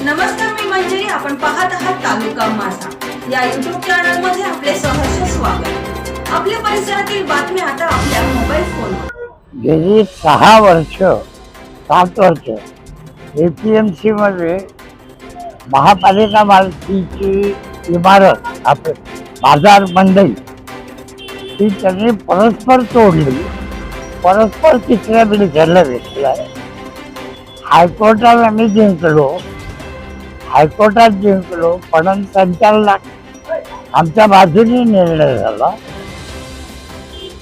नमस्कार, मी मंजिरी. आपण पाहत आहात तालुका माझा या YouTube चॅनल मध्ये आपले सहर्ष स्वागत. आपल्या परिसरातील बातम्या आता आपल्या मोबाईल फोनवर. गेली 6 वर्ष 7 वर्ष APMC मध्ये महापालिका मालकीची इमारत आपली बाजार मंडई ही त्यांनी परस्पर तोडली, परस्पर तिसऱ्या बिल्डिंगला घेतलाय. हायकोर्टात आम्ही जिंकलो, हायकोर्टात जिंकलो, पण संचालक आमच्या बाजूने निर्णय झाला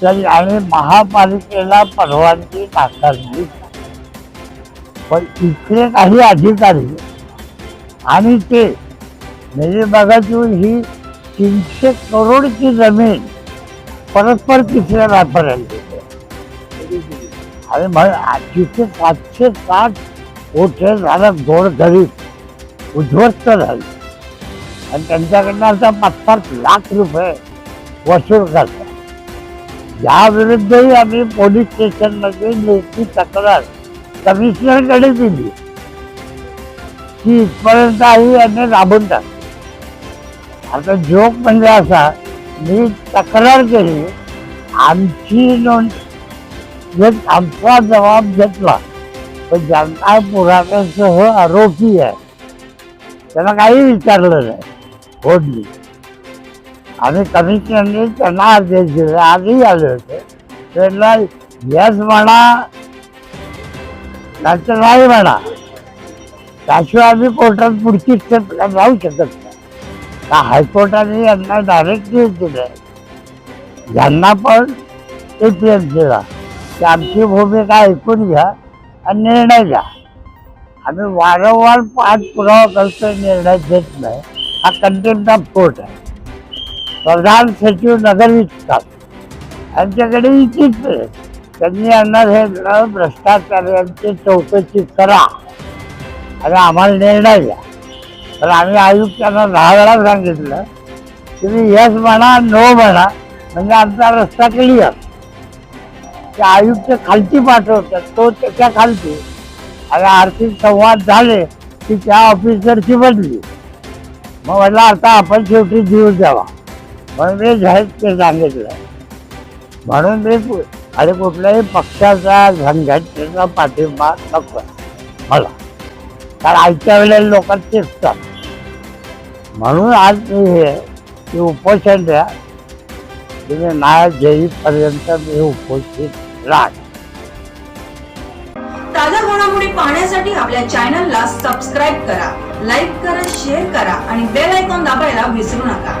तर आणि महापालिकेला परवानगी नाकारली. पण इथले काही अधिकारी आणि ते म्हणजे बघा तुम्ही ही 300 करोडची जमीन परस्पर तिसऱ्या व्यापाऱ्याला देते आणि मग तिथे 760 कोटी झाला गोरगरीब उद्ध्वस्त झाले आणि त्यांच्याकडनं आता 5-5 लाख रुपये वसूल करतात. या विरुद्धही आम्ही पोलीस स्टेशनमध्ये लेखी तक्रार कमिशनरकडे दिली की इथपर्यंत आई यांनी राबून टाकली. आता जोक म्हणजे असा, मी तक्रार केली, आमची नोंद आमचा जबाब घेतला, पण ज्यांना पुराव्यासह आरोपी आहे त्यांना काही विचारलं नाही, फोडली. आणि कमिशनरने त्यांना आदेश दिले, आधी आले होते, त्यांना यस म्हणा नाहीतर नाही म्हणा, त्याशिवाय आम्ही कोर्टात पुढची स्टेपला जाऊ शकत नाही. का हायकोर्टाने यांना डायरेक्टली दिले, ज्यांना पण APMCला की आमची भूमिका ऐकून घ्या आणि निर्णय घ्या. आम्ही वारंवार पाठपुरावा करतो, निर्णय देत नाही. हा कंटेम्प्ट ऑफ कोर्ट आहे. प्रधान सचिव नगर विकास यांच्याकडे इच्छित आहे, त्यांनी यांना हे भ्रष्टाचारांची चौकशी करा आणि आम्हाला निर्णय द्या. तर आम्ही आयुक्तांना 10 वेळा सांगितलं, तुम्ही यस म्हणा, नो म्हणा, म्हणजे आमचा रस्ता क्लिअर. ते आयुक्त खालती पाठवतात, तो त्याच्या खालती, आणि आर्थिक संवाद झाले की त्या ऑफिसरची बदली. मग म्हटलं आता आपण शेवटी जीव द्यावा, म्हणून मी जाहीर ते सांगितलं. म्हणून मी आणि कुठल्याही पक्षाचा संघटनेचा पाठिंबा नको मला, कारण आजच्या वेळेला लोक चिपतात. म्हणून आज मी हे उपोषण द्या, तुम्ही न्याय देईपर्यंत मी उपस्थित राहणार. ताज्या घडामोडी पाहण्यासाठी आपल्या चॅनलला सबस्क्राईब करा, लाईक करा, शेअर करा आणि बेल आयकॉन दाबायला विसरू नका.